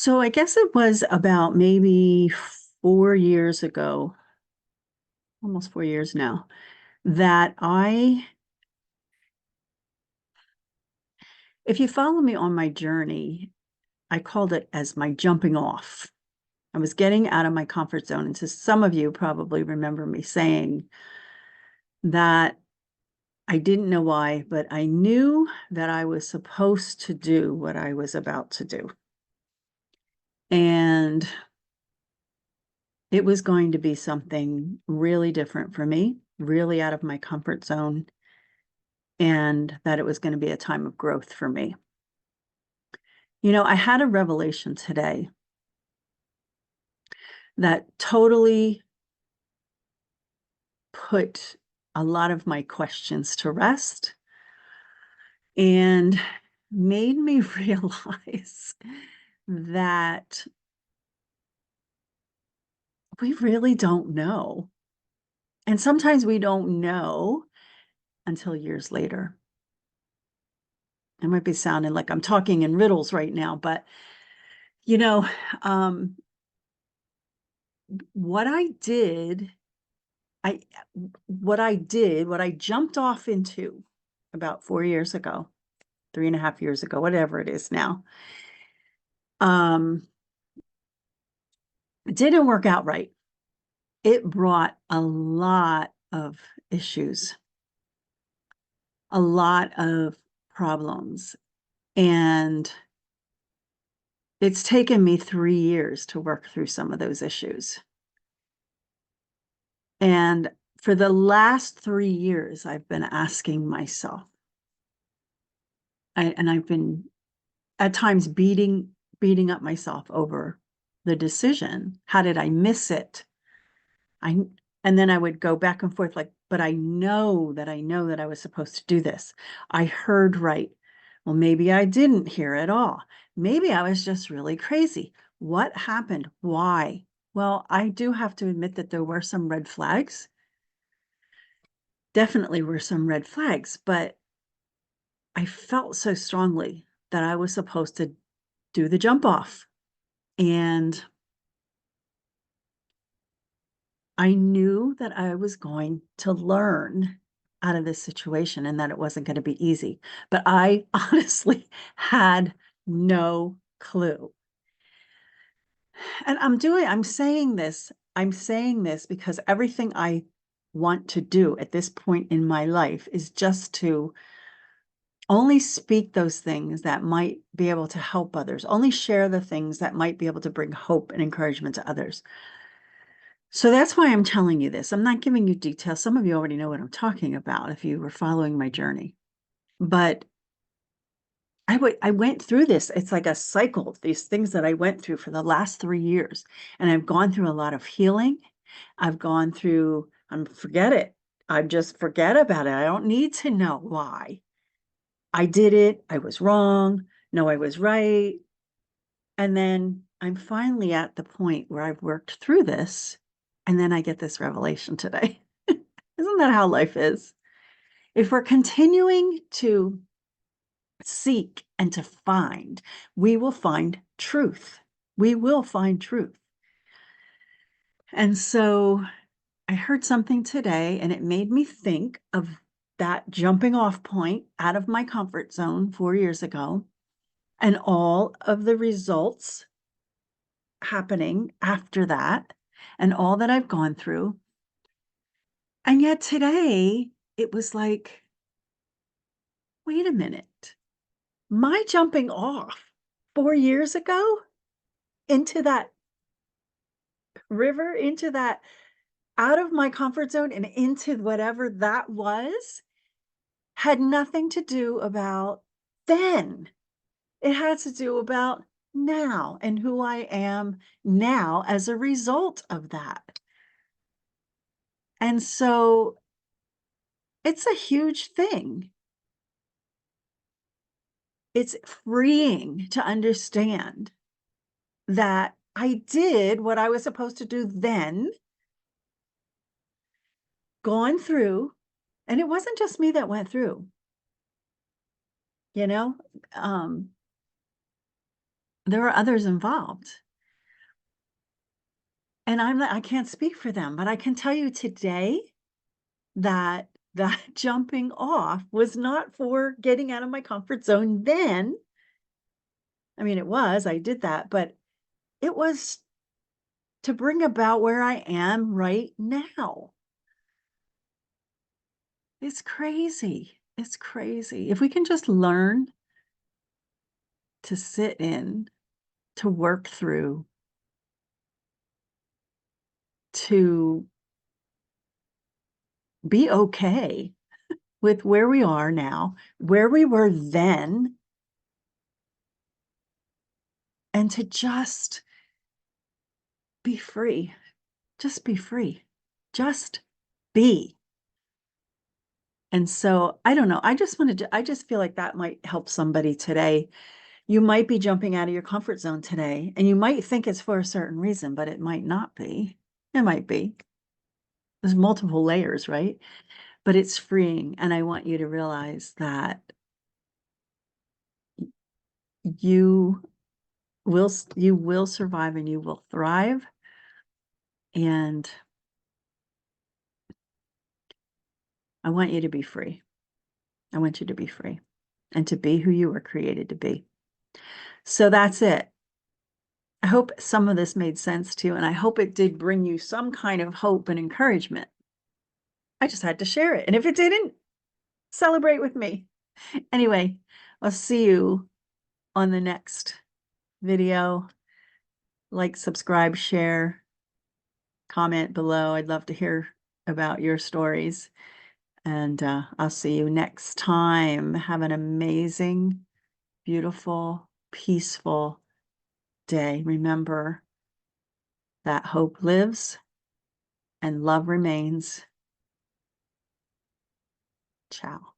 So I guess it was about maybe 4 years ago, almost 4 years now, that if you follow me on my journey, I called it as my jumping off. I was getting out of my comfort zone. And so some of you probably remember me saying that I didn't know why, but I knew that I was supposed to do what I was about to do. And it was going to be something really different for me, really out of my comfort zone, and that it was going to be a time of growth for me. I had a revelation today that totally put a lot of my questions to rest and made me realize that we really don't know. And sometimes we don't know until years later. I might be sounding like I'm talking in riddles right now, but you know, um, what I did, I what I jumped off into about 4 years ago, 3.5 years ago, whatever it is now, um, didn't work out right. It brought a lot of issues, a lot of problems, and it's taken me 3 years to work through some of those issues. And for the last 3 years, I've been asking myself, and I've been at times beating up myself over the decision. How did I miss it? I and then I would go back and forth like, but I know that I was supposed to do this. I heard right. Well, maybe I didn't hear at all. Maybe I was just really crazy. What happened? Why? Well, I do have to admit that there were some red flags. Definitely were some red flags, but I felt so strongly that I was supposed to do the jump off. And I knew that I was going to learn out of this situation and that it wasn't going to be easy. But I honestly had no clue. And I'm saying this because everything I want to do at this point in my life is just to only speak those things that might be able to help others, only share the things that might be able to bring hope and encouragement to others. So that's why I'm telling you this. I'm not giving you details. Some of you already know what I'm talking about if you were following my journey. But I went through this. It's like a cycle, these things that I went through for the last 3 years. And I've gone through a lot of healing. I've gone through, forget it. I just forget about it. I don't need to know why. I did it. I was wrong. No, I was right. And then I'm finally at the point where I've worked through this. And then I get this revelation today. Isn't that how life is? If we're continuing to seek and to find, we will find truth. We will find truth. And so I heard something today and it made me think of that jumping off point out of my comfort zone 4 years ago and all of the results happening after that and all that I've gone through. And yet today it was like, wait a minute. My jumping off 4 years ago into that river, into that out of my comfort zone and into whatever that was, had nothing to do about then. It had to do about now and who I am now as a result of that. And so it's a huge thing. It's freeing to understand that I did what I was supposed to do then, gone through, and it wasn't just me that went through, you know? Um, there are others involved. And I can't speak for them, but I can tell you today that that jumping off was not for getting out of my comfort zone then. I mean, it was, I did that, but it was to bring about where I am right now. It's crazy. It's crazy. If we can just learn to sit in, to work through, to be okay with where we are now, where we were then, and to just be free. Just be free. Just be. And so I don't know. I just feel like that might help somebody today. You might be jumping out of your comfort zone today, and you might think it's for a certain reason, but it might not be. It might be. There's multiple layers, right? But it's freeing. And I want you to realize that you you will survive and you will thrive. And I want you to be free. I want you to be free and to be who you were created to be. So that's it. I hope some of this made sense to you, and I hope it did bring you some kind of hope and encouragement. I just had to share it. And if it didn't, celebrate with me. Anyway, I'll see you on the next video. Like, subscribe, share, comment below. I'd love to hear about your stories. And I'll see you next time. Have an amazing, beautiful, peaceful day. Remember that hope lives and love remains. Ciao.